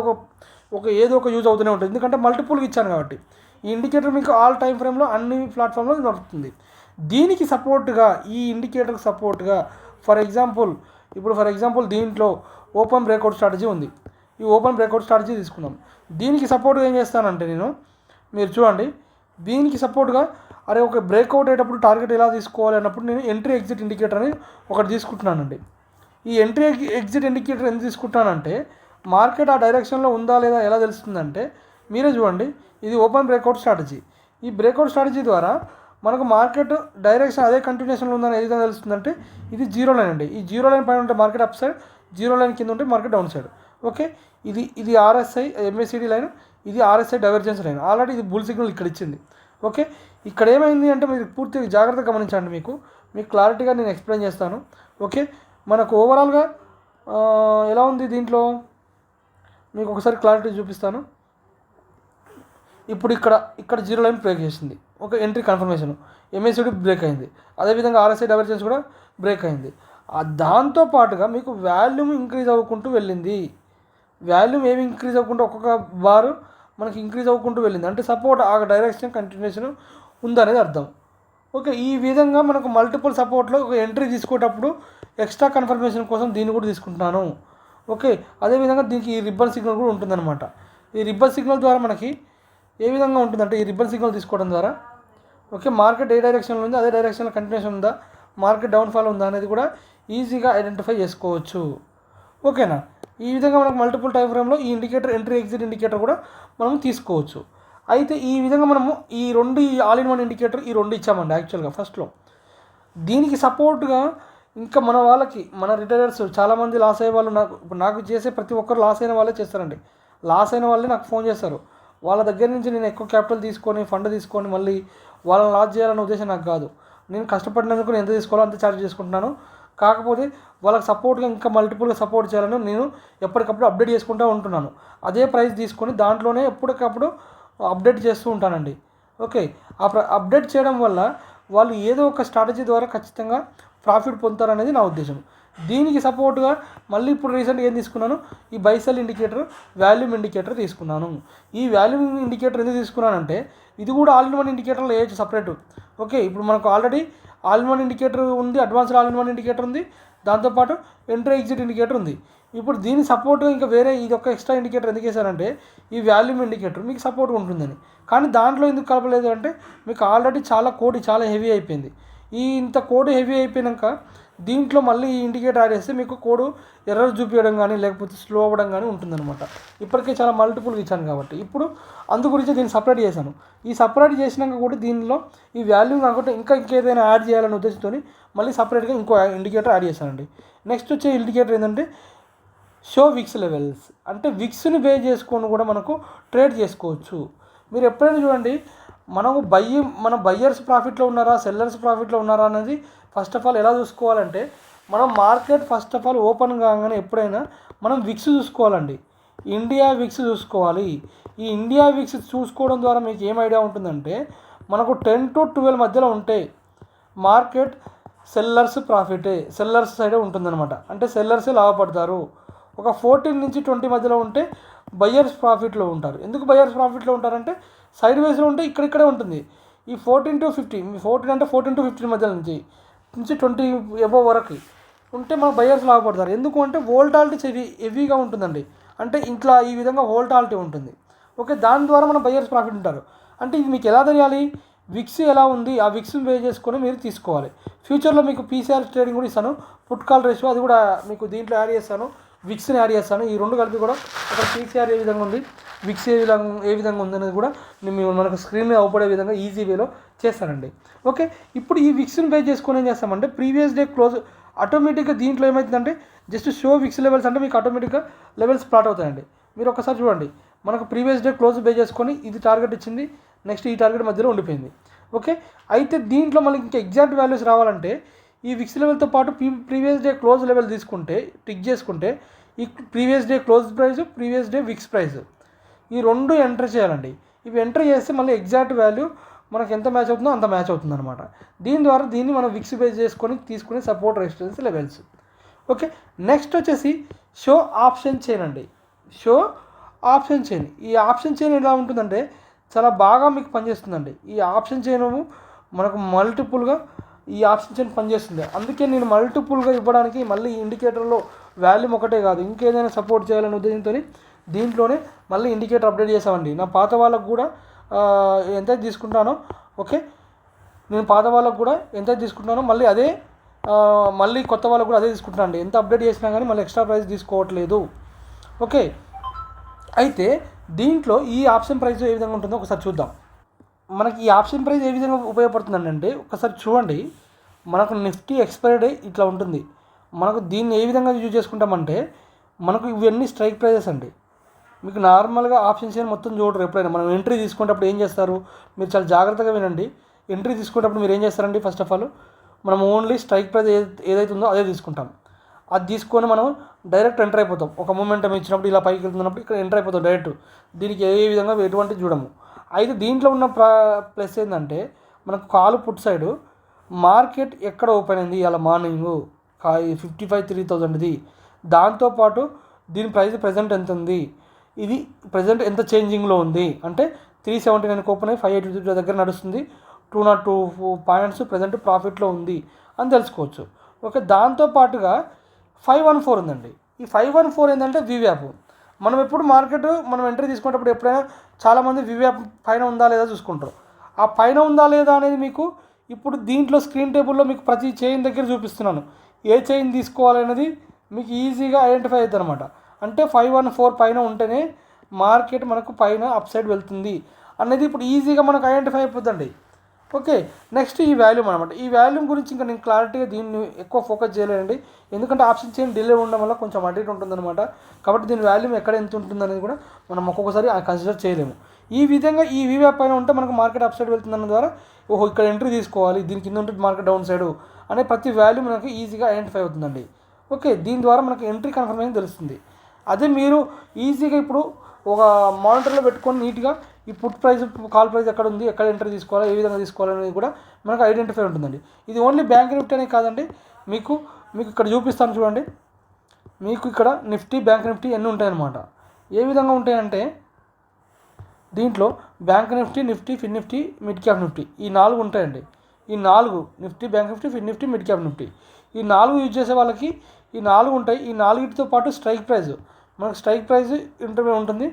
Speaker 1: ఒక యూజ్ అవుతూనే ఉంటుంది. ఎందుకంటే మల్టిపుల్గా ఇచ్చాను కాబట్టి ఈ ఇండికేటర్ మీకు ఆల్ టైం ఫ్రేమ్లో అన్ని ప్లాట్ఫామ్లో దొరుకుతుంది. దీనికి సపోర్ట్గా ఈ ఇండికేటర్కి సపోర్ట్గా ఫర్ ఎగ్జాంపుల్ దీంట్లో ఓపెన్ బ్రేక్అవుట్ స్ట్రాటజీ ఉంది. ఈ ఓపెన్ బ్రేక్అవుట్ స్ట్రాటజీ తీసుకున్నాం. దీనికి సపోర్ట్గా ఏం చేస్తానంటే నేను, మీరు చూడండి, దీనికి సపోర్ట్గా ఒక బ్రేక్అవుట్ అయ్యేటప్పుడు టార్గెట్ ఎలా తీసుకోవాలి అన్నప్పుడు నేను ఎంట్రీ ఎగ్జిట్ ఇండికేటర్ అని ఒకటి తీసుకుంటున్నానండి. ఈ ఎంట్రీ ఎగ్జిట్ ఇండికేటర్ ఎందుకు తీసుకుంటానంటే మార్కెట్ ఆ డైరెక్షన్లో ఉందా లేదా ఎలా తెలుస్తుందంటే మీరే చూడండి, ఇది ఓపెన్ బ్రేక్అవుట్ స్ట్రాటజీ. ఈ బ్రేక్అవుట్ స్ట్రాటజీ ద్వారా మనకు మార్కెట్ డైరెక్షన్ అదే కంటిన్యూషన్లో ఉందని ఏ విధంగా తెలుస్తుందంటే ఇది 0 లైన్ అండి. ఈ 0 లైన్ పైన ఉంటే మార్కెట్ అప్ సైడ్, 0 లైన్ కింద ఉంటే మార్కెట్ డౌన్ సైడ్. ఓకే, ఇది ఆర్ఎస్ఐ ఎంఏసిడి లైన్, ఇది ఆర్ఎస్ఐ డైవర్జెన్స్ లైన్. ఆల్రెడీ ఇది బుల్ సిగ్నల్ ఇక్కడ ఇచ్చింది. ఓకే, ఇక్కడ ఏమైంది అంటే మీరు పూర్తిగా జాగ్రత్తగా గమనించండి, మీకు క్లారిటీగా నేను ఎక్స్ప్లెయిన్ చేస్తాను. ఓకే, మనకు ఓవరాల్గా ఎలా ఉంది దీంట్లో మీకు ఒకసారి క్లారిటీ చూపిస్తాను. ఇప్పుడు ఇక్కడ 0 లైన్ బ్రేక్ చేసింది, ఒక ఎంట్రీ కన్ఫర్మేషన్, ఎంఏసిడి బ్రేక్ అయింది, అదేవిధంగా ఆర్ఎస్ఐ డైవర్జెన్స్ కూడా బ్రేక్ అయింది. దాంతోపాటుగా మీకు వాల్యూమ్ ఇంక్రీజ్ అవ్వకుంటూ వెళ్ళింది. వాల్యూమ్ ఏమి ఇంక్రీజ్ అవ్వకుండా ఒక్కొక్క బారు మనకి ఇంక్రీజ్ అవ్వకుంటూ వెళ్ళింది అంటే సపోర్ట్ ఆ డైరెక్షన్ కంటిన్యూషన్ ఉందనేది అర్థం. ఓకే, ఈ విధంగా మనకు మల్టిపుల్ సపోర్ట్లో ఒక ఎంట్రీ తీసుకునేటప్పుడు ఎక్స్ట్రా కన్ఫర్మేషన్ కోసం దీన్ని కూడా తీసుకుంటున్నాను. ఓకే, అదేవిధంగా దీనికి ఈ రిబ్బన్ సిగ్నల్ కూడా ఉంటుందన్నమాట. ఈ రిబ్బన్ సిగ్నల్ ద్వారా మనకి ఏ విధంగా ఉంటుందంటే ఈ రిబ్బన్ సిగ్నల్ తీసుకోవడం ద్వారా ఓకే మార్కెట్ ఏ డైరెక్షన్లో ఉంది అదే డైరెక్షన్లో కంటిన్యూషన్ ఉందా, మార్కెట్ డౌన్ఫాల్ ఉందా అనేది కూడా ఈజీగా ఐడెంటిఫై చేసుకోవచ్చు. ఓకేనా, ఈ విధంగా మనకు మల్టిపుల్ టైం ఫ్రేమ్లో ఈ ఇండికేటర్ ఎంట్రీ ఎగ్జిట్ ఇండికేటర్ కూడా మనం తీసుకోవచ్చు. అయితే ఈ విధంగా మనము ఈ ఆల్ ఇన్ వన్ ఇండికేటర్ ఈ 2 ఇచ్చామండి యాక్చువల్గా ఫస్ట్లో. దీనికి సపోర్ట్గా ఇంకా మన వాళ్ళకి మన రిటైలర్స్ చాలామంది లాస్ అయ్యే వాళ్ళు నాకు చేసే ప్రతి ఒక్కరు లాస్ అయిన వాళ్ళే చేస్తారండి. లాస్ అయిన వాళ్ళే నాకు ఫోన్ చేస్తారు. వాళ్ళ దగ్గర నుంచి నేను ఎక్కువ క్యాపిటల్ తీసుకొని ఫండ్ తీసుకొని మళ్ళీ వాళ్ళని లాస్ చేయాలనే ఉద్దేశం నాకు కాదు. నేను కష్టపడినందుకు నేను ఎంత తీసుకోవాలో అంత ఛార్జ్ చేసుకుంటున్నాను. కాకపోతే వాళ్ళకి సపోర్ట్గా ఇంకా మల్టిపుల్గా సపోర్ట్ చేయాలని నేను ఎప్పటికప్పుడు అప్డేట్ చేసుకుంటూ ఉంటున్నాను. అదే ప్రైస్ తీసుకొని దాంట్లోనే ఎప్పటికప్పుడు అప్డేట్ చేస్తూ ఉంటానండి. ఓకే, అప్డేట్ చేయడం వల్ల వాళ్ళు ఏదో ఒక స్ట్రాటజీ ద్వారా ఖచ్చితంగా ప్రాఫిట్ పొందుతారనేది నా ఉద్దేశం. దీనికి సపోర్ట్గా మళ్ళీ ఇప్పుడు రీసెంట్గా ఏం తీసుకున్నాను, ఈ buy sell indicator, volume indicator తీసుకున్నాను. ఈ వాల్యూమ్ ఇండికేటర్ ఎందుకు తీసుకున్నానంటే ఇది కూడా ఆల్ ఇన్ వన్ ఇండికేటర్లో వేయచ్చు సపరేట్. ఓకే, ఇప్పుడు మనకు already all in one indicator ఉంది, advanced all in one indicator ఉంది, దాంతోపాటు ఎంట్రీ ఎగ్జిట్ ఇండికేటర్ ఉంది. ఇప్పుడు దీని సపోర్ట్గా ఇంకా వేరే ఇది ఒక ఎక్స్ట్రా ఇండికేటర్ ఎందుకు వేసారంటే ఈ వాల్యూమ్ ఇండికేటర్ మీకు సపోర్ట్గా ఉంటుందని. కానీ దాంట్లో ఎందుకు కలపలేదు అంటే మీకు ఆల్రెడీ కోడ్ చాలా హెవీ అయిపోయింది. ఇంత కోడ్ హెవీ అయిపోయాక దీంట్లో మళ్ళీ ఈ ఇండికేటర్ యాడ్ చేస్తే మీకు కోడ్ ఎర్రర్ చూపించడం కానీ లేకపోతే స్లో అవ్వడం కానీ ఉంటుందన్నమాట. ఇప్పటికే చాలా మల్టిపుల్గా ఇచ్చాను కాబట్టి ఇప్పుడు అందు గురించి దీన్ని సపరేట్ చేశాను. ఈ సపరేట్ చేసినాక కూడా దీనిలో ఈ వాల్యూ కాకుండా ఇంకేదైనా యాడ్ చేయాలనే ఉద్దేశంతో మళ్ళీ సపరేట్గా ఇంకో ఇండికేటర్ యాడ్ చేశానండి. నెక్స్ట్ వచ్చే ఇండికేటర్ ఏంటంటే షో విక్స్ లెవెల్స్. అంటే విక్స్ని బేస్ చేసుకొని కూడా మనకు ట్రేడ్ చేసుకోవచ్చు. మీరు ఎప్పుడైనా చూడండి, మన బయ్యర్స్ ప్రాఫిట్లో ఉన్నారా సెల్లర్స్ ప్రాఫిట్లో ఉన్నారా అనేది ఫస్ట్ ఆఫ్ ఆల్ ఎలా చూసుకోవాలంటే మనం market first of all open కాగానే ఎప్పుడైనా మనం విక్స్ చూసుకోవాలండి. ఇండియా విక్స్ చూసుకోవాలి. ఈ ఇండియా విక్స్ చూసుకోవడం ద్వారా మీకు ఏం ఐడియా ఉంటుందంటే మనకు 10 to 12 మధ్యలో ఉంటే మార్కెట్ సెల్లర్స్ సైడే ఉంటుందన్నమాట. అంటే సెల్లర్సే లాభపడతారు. ఒక 14 నుంచి 20 మధ్యలో ఉంటే బయ్యర్స్ ప్రాఫిట్లో ఉంటారు. ఎందుకు బయ్యర్స్ ప్రాఫిట్లో ఉంటారంటే సైడ్ వేస్లో ఉంటే ఇక్కడే ఉంటుంది. ఈ 14 to 15, 14 అంటే 14 to 15 మధ్య నుంచి 20 అబోవ్ వరకు ఉంటే మన బయ్యర్స్ లాభపడతారు. ఎందుకు అంటే వోల్టాలిటీ హెవీగా ఉంటుందండి. అంటే ఇట్లా ఈ విధంగా వోల్టాలిటీ ఉంటుంది. ఓకే, దాని ద్వారా మన బయ్యర్స్ ప్రాఫిట్ ఉంటారు. అంటే ఇది మీకు ఎలా తెలియాలి, విక్స్ ఎలా ఉంది ఆ విక్స్ని బేస్ చేసుకొని మీరు తీసుకోవాలి. ఫ్యూచర్లో మీకు పీసీఆర్ ట్రేడింగ్ కూడా ఇస్తాను, పుట్ కాల్ రేషియో అది కూడా మీకు దీంట్లో యాడ్ చేస్తాను, విక్స్ని యాడ్ చేస్తాను. ఈ రెండు కలిపి కూడా ఒక పీసీఆర్ ఏ విధంగా ఉంది, విక్స్ ఏ విధంగా ఉంది అనేది కూడా నేను మనకు స్క్రీన్ మీద అవపడే విధంగా ఈజీ వేలో చేస్తానండి. ఓకే, ఇప్పుడు ఈ విక్స్ని బేస్ చేసుకొని ఏం చేస్తామంటే ప్రీవియస్ డే క్లోజ్ ఆటోమేటిక్గా దీంట్లో ఏమవుతుందంటే జస్ట్ షో విక్స్ లెవెల్స్ అంటే మీకు ఆటోమేటిక్గా లెవెల్స్ ప్లాట్ అవుతాయండి. మీరు ఒకసారి చూడండి, మనకు ప్రీవియస్ డే క్లోజ్ బేస్ చేసుకొని ఇది టార్గెట్ ఇచ్చింది, నెక్స్ట్ ఈ టార్గెట్ మధ్యలో ఉండిపోయింది. ఓకే, అయితే దీంట్లో మనకి ఇంకా ఎగ్జాక్ట్ వాల్యూస్ రావాలంటే ఈ విక్స్ లెవెల్తో పాటు previous day close level tick చేసుకుంటే ఈ previous day close price, previous day wicks price ఈ రెండు ఎంటర్ చేయాలండి. ఇవి ఎంటర్ చేస్తే మళ్ళీ ఎగ్జాక్ట్ వాల్యూ మనకు ఎంత మ్యాచ్ అవుతుందో అంత మ్యాచ్ అవుతుంది అనమాట. దీని ద్వారా దీన్ని మనం విక్స్ బేస్ చేసుకొని తీసుకునే support resistance levels. Okay, next వచ్చేసి షో ఆప్షన్ చైన్ అండి. Show option chain. ఈ ఆప్షన్ చైన్ ఎలా ఉంటుందంటే చాలా బాగా మీకు పనిచేస్తుందండి. ఈ ఆప్షన్ చైన్ మనకు మల్టిపుల్గా ఈ ఆప్షన్ చైన్ పనిచేస్తుంది. అందుకే నేను మల్టిపుల్గా ఇవ్వడానికి మళ్ళీ ఇండికేటర్లో వాల్యూమ్ ఒకటే కాదు ఇంకేదైనా సపోర్ట్ చేయాలనే ఉద్దేశంతో దీంట్లోనే మళ్ళీ ఇండికేటర్ అప్డేట్ చేసామండి. నా పాత వాళ్ళకు కూడా ఎంత తీసుకుంటానో, ఓకే, నేను పాత వాళ్ళకు కూడా ఎంత తీసుకుంటానో మళ్ళీ కొత్త వాళ్ళకు కూడా అదే తీసుకుంటున్నాను అండి. ఎంత అప్డేట్ చేసినా కానీ మళ్ళీ ఎక్స్ట్రా ప్రైస్ తీసుకోవట్లేదు. ఓకే, అయితే దీంట్లో ఈ ఆప్షన్ ప్రైస్ ఏ విధంగా ఉంటుందో ఒకసారి చూద్దాం. మనకి ఈ ఆప్షన్ ప్రైస్ ఏ విధంగా ఉపయోగపడుతుందండి అంటే ఒకసారి చూడండి, మనకు నిఫ్టీ ఎక్స్పైరీ డే ఇట్లా ఉంటుంది. మనకు దీన్ని ఏ విధంగా యూజ్ చేసుకుంటామంటే మనకు ఇవన్నీ స్ట్రైక్ ప్రైజెస్ అండి. మీకు నార్మల్గా ఆప్షన్ చైన్ మొత్తం చూడరు. ఎప్పుడైనా మనం ఎంట్రీ తీసుకునేటప్పుడు ఏం చేస్తారు, మీరు చాలా జాగ్రత్తగా వినండి. ఎంట్రీ తీసుకునేటప్పుడు మీరు ఏం చేస్తారండి, ఫస్ట్ ఆఫ్ ఆల్ మనం ఓన్లీ స్ట్రైక్ ప్రైస్ ఏదైతే ఉందో అదే తీసుకుంటాం. అది తీసుకొని మనం డైరెక్ట్ ఎంటర్ అయిపోతాం. ఒక మూమెంటం ఇచ్చినప్పుడు ఇలా పైకి వెళ్తున్నప్పుడు ఇక్కడ ఎంటర్ అయిపోతాం డైరెక్ట్. దీనికి ఏ విధంగా ఎటువంటి చూడము. అయితే దీంట్లో ఉన్న ప్లస్ ఏంటంటే మనకు కాలు పుట్ సైడు మార్కెట్ ఎక్కడ ఓపెన్ అయింది ఇలా మార్నింగు 55,3,000 దాంతోపాటు దీని ప్రైస్ ప్రజెంట్ ఎంత ఉంది, ఇది ప్రజెంట్ ఎంత చేంజింగ్లో ఉంది అంటే 379 ఓపెన్ అయ్యి 582 దగ్గర నడుస్తుంది, 202 పాయింట్స్ ప్రజెంట్ ప్రాఫిట్లో ఉంది అని తెలుసుకోవచ్చు. ఓకే, దాంతోపాటుగా 514 ఉందండి. ఈ 514 ఏంటంటే వివ్యాప్. మనం ఎప్పుడు మార్కెట్ మనం ఎంట్రీ తీసుకునేటప్పుడు ఎప్పుడైనా చాలామంది వివ్యాప్ పైన ఉందా లేదా చూసుకుంటారు. ఆ పైన ఉందా లేదా అనేది మీకు ఇప్పుడు దీంట్లో స్క్రీన్ టేబుల్లో మీకు ప్రతి చైన్ దగ్గర చూపిస్తున్నాను. ఏ చైన్ తీసుకోవాలనేది మీకు ఈజీగా ఐడెంటిఫై అవుతుంది అనమాట. అంటే 514 పైన ఉంటేనే మార్కెట్ మనకు పైన అప్ సైడ్ వెళ్తుంది అనేది ఇప్పుడు ఈజీగా మనకు ఐడెంటిఫై అయిపోద్దండి. ఓకే, నెక్స్ట్ ఈ వాల్యూమ్ అనమాట. ఈ వాల్యూమ్ గురించి ఇంకా నేను క్లారిటీగా దీన్ని ఎక్కువ ఫోకస్ చేయలేనండి, ఎందుకంటే ఆప్షన్ చైన్ డిలే ఉండడం వల్ల కొంచెం అటు ఇటు ఉంటుందన్నమాట. కాబట్టి దీని వాల్యూమ్ ఎక్కడ ఎంత ఉంటుందనేది కూడా మనం ఒక్కొక్కసారి కన్సిడర్ చేయలేము. ఈ విధంగా ఈ వీవ్యాప్ పైన ఉంటే మనకు మార్కెట్ అప్ సైడ్ వెళ్తుందన్న ద్వారా ఓహో ఇక్కడ ఎంట్రీ తీసుకోవాలి, దీని కింద ఉంటుంది మార్కెట్ డౌన్ సైడ్ అనే ప్రతి వాల్యూ మనకు ఈజీగా ఐడెంటిఫై అవుతుందండి. ఓకే, దీని ద్వారా మనకు ఎంట్రీ కన్ఫర్మేషన్ తెలుస్తుంది. అదే మీరు ఈజీగా ఇప్పుడు ఒక మానిటర్లో పెట్టుకొని నీట్గా ఈ పుట్ ప్రైస్ కాల్ ప్రైస్ ఎక్కడ ఉంది, ఎక్కడ ఎంట్రీ తీసుకోవాలి, ఏ విధంగా తీసుకోవాలనేది కూడా మనకు ఐడెంటిఫై ఉంటుందండి. ఇది ఓన్లీ బ్యాంక్ నిఫ్టీ అనే కాదండి, మీకు ఇక్కడ చూపిస్తాను చూడండి. మీకు ఇక్కడ నిఫ్టీ, బ్యాంక్ నిఫ్టీ ఎన్ని ఉంటాయన్నమాట. ఏ విధంగా ఉంటాయంటే దీంట్లో బ్యాంక్ నిఫ్టీ, నిఫ్టీ, ఫిన్ నిఫ్టీ, మిడ్ క్యాప్ నిఫ్టీ ఈ 4 ఉంటాయండి. ఈ 4 నిఫ్టీ, బ్యాంక్ నిఫ్టీ, ఫిన్ నిఫ్టీ, మిడ్ క్యాప్ నిఫ్టీ ఈ 4 యూజ్ చేసే వాళ్ళకి ఈ 4 ఉంటాయి. ఈ 4తో పాటు స్ట్రైక్ ప్రైస్, మనకు స్ట్రైక్ ప్రైస్ ఇంటర్వ్యూ ఉంటుంది.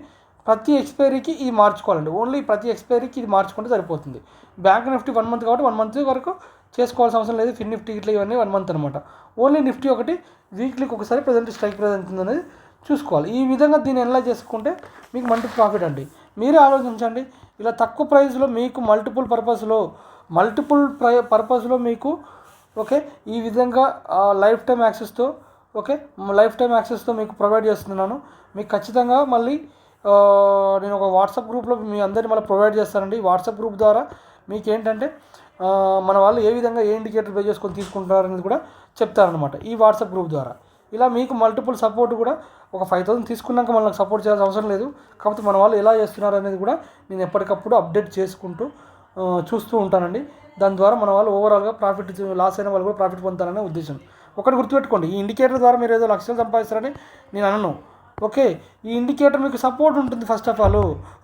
Speaker 1: ప్రతి ఎక్స్పైరీకి ఇది మార్చుకోవాలండి. ఓన్లీ ప్రతి ఎక్స్పైరీకి ఇది మార్చుకుంటే సరిపోతుంది. బ్యాంక్ నిఫ్టీ 1 మంత్ కాబట్టి 1 మంత్ వరకు చేసుకోవాల్సిన అవసరం లేదు. ఫిన్ నిఫ్టీ ఇట్లా ఇవన్నీ 1 మంత్ అనమాట. ఓన్లీ నిఫ్టీ ఒకటి వీక్లీకి ఒకసారి ప్రజెంట్ స్ట్రైక్ ప్రైస్ ఎంత ఉందనేది చూసుకోవాలి. ఈ విధంగా దీన్ని అనలైజ్ చేసుకుంటే మీకు మంచి ప్రాఫిట్ అండి. మీరే ఆలోచించండి, ఇలా తక్కువ ప్రైస్లో మీకు మల్టిపుల్ పర్పస్లో మీకు ఓకే ఈ విధంగా లైఫ్ టైం యాక్సెస్తో మీకు ప్రొవైడ్ చేస్తున్నాను. మీకు ఖచ్చితంగా మళ్ళీ నేను ఒక వాట్సాప్ గ్రూప్లో మీ అందరినీ మళ్ళీ ప్రొవైడ్ చేస్తానండి. వాట్సాప్ గ్రూప్ ద్వారా మీకు ఏంటంటే మన వాళ్ళు ఏ విధంగా ఏ ఇండికేటర్ బేస్ చేసుకొని తీసుకుంటారనేది కూడా చెప్తారనమాట ఈ వాట్సాప్ గ్రూప్ ద్వారా. ఇలా మీకు మల్టిపుల్ సపోర్ట్ కూడా ఒక 5,000 తీసుకున్నాక మనకు సపోర్ట్ చేయాల్సిన అవసరం లేదు. కాకపోతే మన వాళ్ళు ఎలా చేస్తున్నారు అనేది కూడా నేను ఎప్పటికప్పుడు అప్డేట్ చేసుకుంటూ చూస్తూ ఉంటానండి. దాని ద్వారా మన వాళ్ళు ఓవరాల్గా ప్రాఫిట్, లాస్ అయిన వాళ్ళు కూడా ప్రాఫిట్ పొందుతారనే ఉద్దేశం. ఒకటి గుర్తుపెట్టుకోండి, ఈ ఇండికేటర్ ద్వారా మీరు ఏదో లక్షలు సంపాదిస్తారని నేను అనను. ఓకే, ఈ ఇండికేటర్ మీకు సపోర్ట్ ఉంటుంది. ఫస్ట్ ఆఫ్ ఆల్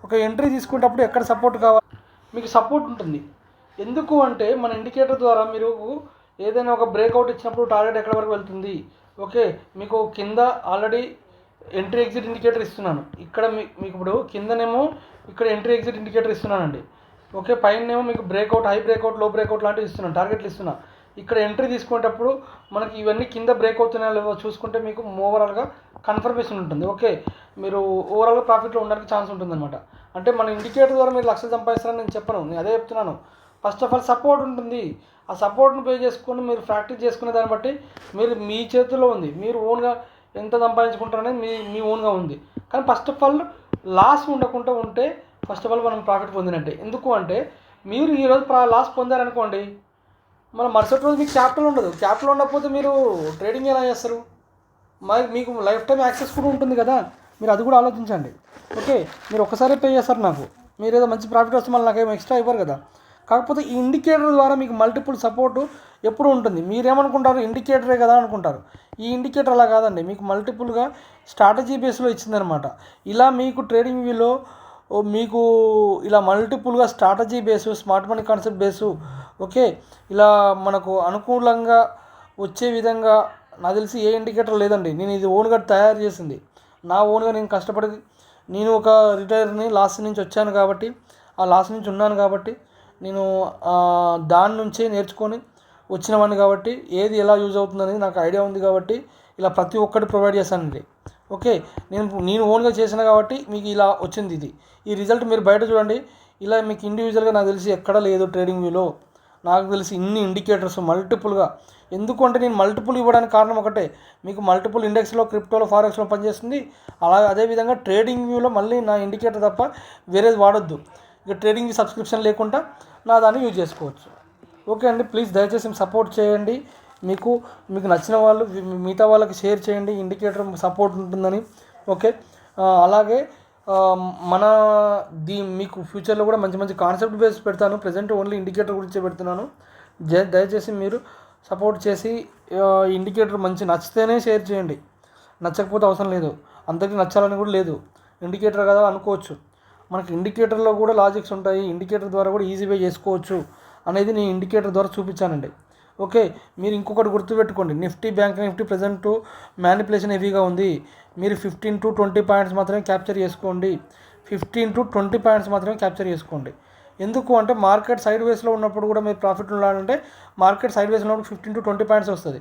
Speaker 1: ఒక ఎంట్రీ తీసుకునేటప్పుడు ఎక్కడ సపోర్ట్ కావాలి, మీకు సపోర్ట్ ఉంటుంది. ఎందుకు అంటే మన ఇండికేటర్ ద్వారా మీరు ఏదైనా ఒక బ్రేక్అవుట్ ఇచ్చినప్పుడు టార్గెట్ ఎక్కడ వరకు వెళ్తుంది. ఓకే, మీకు కింద ఆల్రెడీ ఎంట్రీ ఎగ్జిట్ ఇండికేటర్ ఇస్తున్నాను. ఇక్కడ మీకు ఇప్పుడు కిందనేమో ఇక్కడ ఎంట్రీ ఎగ్జిట్ ఇండికేటర్ ఇస్తున్నానండి. ఓకే, పైనేమో మీకు బ్రేక్అవుట్, హై బ్రేక్అవుట్, లో బ్రేక్అవుట్ లాంటివి ఇస్తున్నాను, టార్గెట్లు ఇస్తున్నా. ఇక్కడ ఎంట్రీ తీసుకునేటప్పుడు మనకి ఇవన్నీ కింద బ్రేక్ అవుతున్నాయో లేవో చూసుకుంటే మీకు ఓవరాల్గా కన్ఫర్మేషన్ ఉంటుంది. ఓకే, మీరు ఓవరాల్గా ప్రాఫిట్లో ఉండడానికి ఛాన్స్ ఉంటుందన్నమాట. అంటే మన ఇండికేటర్ ద్వారా మీరు లక్షలు సంపాదిస్తారని నేను చెప్పను, నేను అదే చెప్తున్నాను. ఫస్ట్ ఆఫ్ ఆల్ సపోర్ట్ ఉంటుంది. ఆ సపోర్ట్ను పే చేసుకొని మీరు ప్రాక్టీస్ చేసుకునే దాన్ని బట్టి మీరు మీ చేతుల్లో ఉంది. మీరు ఓన్గా ఎంత సంపాదించుకుంటారనేది మీ ఓన్గా ఉంది. కానీ ఫస్ట్ ఆఫ్ ఆల్ లాస్ ఉండకుండా ఉంటే ఫస్ట్ ఆఫ్ ఆల్ మనం ప్రాఫిట్ పొందినట్టే. ఎందుకు అంటే మీరు ఈరోజు లాస్ పొందారనుకోండి, మన మరుసటి రోజు మీకు క్యాపిటల్ ఉండదు. క్యాపిటల్ ఉండకపోతే మీరు ట్రేడింగ్ ఎలా చేస్తారు? మీకు లైఫ్ టైం యాక్సెస్ కూడా ఉంటుంది కదా, మీరు అది కూడా ఆలోచించండి. ఓకే, మీరు ఒక్కసారి పే చేస్తారు నాకు, మీరు ఏదో మంచి ప్రాఫిట్ వస్తే మళ్ళీ నాకేమో ఎక్స్ట్రా ఇవ్వరు కదా. కాకపోతే ఈ ఇండికేటర్ ద్వారా మీకు మల్టిపుల్ సపోర్టు ఎప్పుడు ఉంటుంది. మీరేమనుకుంటారు, ఇండికేటరే కదా అనుకుంటారు. ఈ ఇండికేటర్ అలా కాదండి, మీకు మల్టిపుల్గా స్ట్రాటజీ బేస్లో ఇచ్చిందనమాట. ఇలా మీకు ట్రేడింగ్ వ్యూలో మీకు ఇలా మల్టిపుల్గా strategy base, smart money concept base, okay, ఇలా మనకు అనుకూలంగా వచ్చే విధంగా నాకు తెలిసి ఏ ఇండికేటర్ లేదండి. నేను ఇది ఓన్గా తయారు చేసింది, నా ఓన్గా నేను కష్టపడి, నేను ఒక రిటైర్ని లాస్ నుంచి వచ్చాను కాబట్టి, ఆ లాస్ నుంచి ఉన్నాను కాబట్టి నేను దాని నుంచే నేర్చుకొని వచ్చినవాడిని కాబట్టి ఏది ఎలా యూజ్ అవుతుందనేది నాకు ఐడియా ఉంది కాబట్టి ఇలా ప్రతి ఒక్కటి ప్రొవైడ్ చేశానండి. ఓకే, నేను ఓన్గా చేసిన కాబట్టి మీకు ఇలా వచ్చింది. ఈ రిజల్ట్ మీరు బయట చూడండి. ఇలా మీకు ఇండివిజువల్గా నాకు తెలిసి ఎక్కడ లేదు ట్రేడింగ్ వ్యూలో. నాకు తెలిసి ఇన్ని ఇండికేటర్స్ మల్టిపుల్గా. ఎందుకు అంటే నేను మల్టిపుల్ ఇవ్వడానికి కారణం ఒకటే, మీకు మల్టిపుల్ ఇండెక్స్లో, క్రిప్టోలో, ఫారెక్స్లో పనిచేస్తుంది. అదేవిధంగా ట్రేడింగ్ వ్యూలో మళ్ళీ నా ఇండికేటర్ తప్ప వేరేది వాడొద్దు. ఇక ట్రేడింగ్ వ్యూ సబ్స్క్రిప్షన్ లేకుండా నా దాన్ని యూజ్ చేసుకోవచ్చు. ఓకే అండి, ప్లీజ్ దయచేసి సపోర్ట్ చేయండి. మీకు నచ్చిన వాళ్ళు మిగతా వాళ్ళకి షేర్ చేయండి, ఇండికేటర్ సపోర్ట్ ఉంటుందని. ఓకే, అలాగే మన మీకు ఫ్యూచర్లో కూడా మంచి మంచి కాన్సెప్ట్ బేస్ పెడతాను. ప్రజెంట్ ఓన్లీ ఇండికేటర్ గురించే పెడుతున్నాను. దయచేసి మీరు సపోర్ట్ చేసి ఇండికేటర్ మంచి నచ్చితేనే షేర్ చేయండి, నచ్చకపోతే అవసరం లేదు. అందరికీ నచ్చాలని కూడా లేదు, ఇండికేటర్ కదా అనుకోవచ్చు. మనకి ఇండికేటర్లో కూడా లాజిక్స్ ఉంటాయి, ఇండికేటర్ ద్వారా కూడా ఈజీ వే చేసుకోవచ్చు అనేది నేను ఇండికేటర్ ద్వారా చూపించానండి. ఓకే, మీరు ఇంకొకటి గుర్తుపెట్టుకోండి, Nifty, bank Nifty present manipulation హెవీగా ఉంది. మీరు 15 to 20 పాయింట్స్ మాత్రమే క్యాప్చర్ చేసుకోండి. 15 to 20 పాయింట్స్ మాత్రమే క్యాప్చర్ చేసుకోండి. ఎందుకు అంటే మార్కెట్ సైడ్ వేస్లో ఉన్నప్పుడు కూడా మీరు ప్రాఫిట్ ఉండాలంటే మార్కెట్ సైడ్ వేస్లో ఉన్నప్పుడు 15 to 20 పాయింట్స్ వస్తుంది.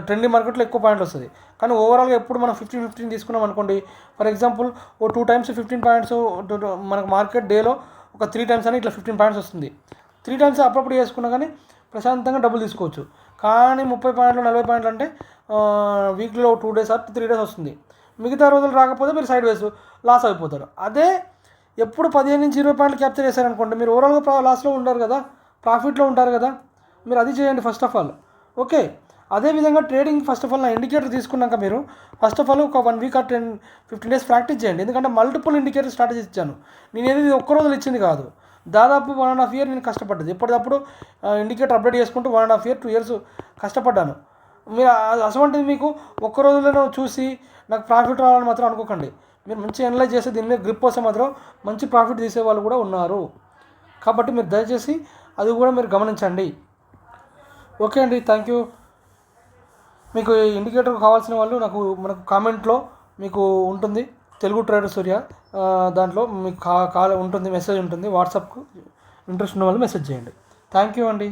Speaker 1: ట్రెండింగ్ మార్కెట్లో ఎక్కువ పాయింట్లు వస్తుంది. కానీ ఓవరాల్గా ఎప్పుడు మనం 15 తీసుకున్నాం అనుకోండి, ఫర్ ఎగ్జాంపుల్ ఓ 2 times 15 పాయింట్స్ మనకు మార్కెట్ డేలో ఒక 3 times అని ఇట్లా 15 పాయింట్స్ వస్తుంది. 3 టైమ్స్ అప్పుడప్పుడు చేసుకున్నా కానీ ప్రశాంతంగా డబ్బులు తీసుకోవచ్చు. కానీ 30 పాయింట్లు 40 పాయింట్లు అంటే వీక్లీలో 2 డేస్ ఆర్ 3 డేస్ వస్తుంది. మిగతా రోజులు రాకపోతే మీరు సైడ్ వేస్ లాస్ అయిపోతారు. అదే ఎప్పుడు 15 నుంచి 20 పాయింట్లు క్యాప్చర్ చేశారనుకోండి, మీరు ఓవరాల్గా లాస్లో ఉండరు కదా, ప్రాఫిట్లో ఉంటారు కదా. మీరు అది చేయండి ఫస్ట్ ఆఫ్ ఆల్. ఓకే, అదేవిధంగా ట్రేడింగ్ ఫస్ట్ ఆఫ్ ఆల్ నా ఇండికేటర్ తీసుకున్నాక మీరు ఫస్ట్ ఆఫ్ ఆల్ ఒక 1 వీక్ ఆర్ 10-15 డేస్ ప్రాక్టీస్ చేయండి. ఎందుకంటే మల్టిపుల్ ఇండికేటర్ స్ట్రాటజీస్ ఇచ్చాను. నేను ఏది ఒక్క రోజులు ఇచ్చింది కాదు, దాదాపు 1.5 year నేను కష్టపడ్డది. ఎప్పటికప్పుడు ఇండికేటర్ అప్డేట్ చేసుకుంటూ 1.5 year 2 years కష్టపడ్డాను. మీరు అటువంటిది మీకు ఒక్క రోజులోనే చూసి నాకు ప్రాఫిట్ రావాలని మాత్రం అనుకోకండి. మీరు మంచి అనలైజ్ చేస్తే దీని మీద గ్రిప్ వస్తే మాత్రం మంచి ప్రాఫిట్ తీసే వాళ్ళు కూడా ఉన్నారు. కాబట్టి మీరు దయచేసి అది కూడా మీరు గమనించండి. ఓకే అండి, థ్యాంక్ యూ. మీకు ఇండికేటర్ కావాల్సిన వాళ్ళు మనకు కామెంట్లో మీకు ఉంటుంది, తెలుగు ట్రేడర్ సూర్య దాంట్లో మీకు కాల్ ఉంటుంది, మెసేజ్ ఉంటుంది. వాట్సాప్కు ఇంట్రెస్ట్ ఉన్న వాళ్ళు మెసేజ్ చేయండి. థ్యాంక్ యూ అండి.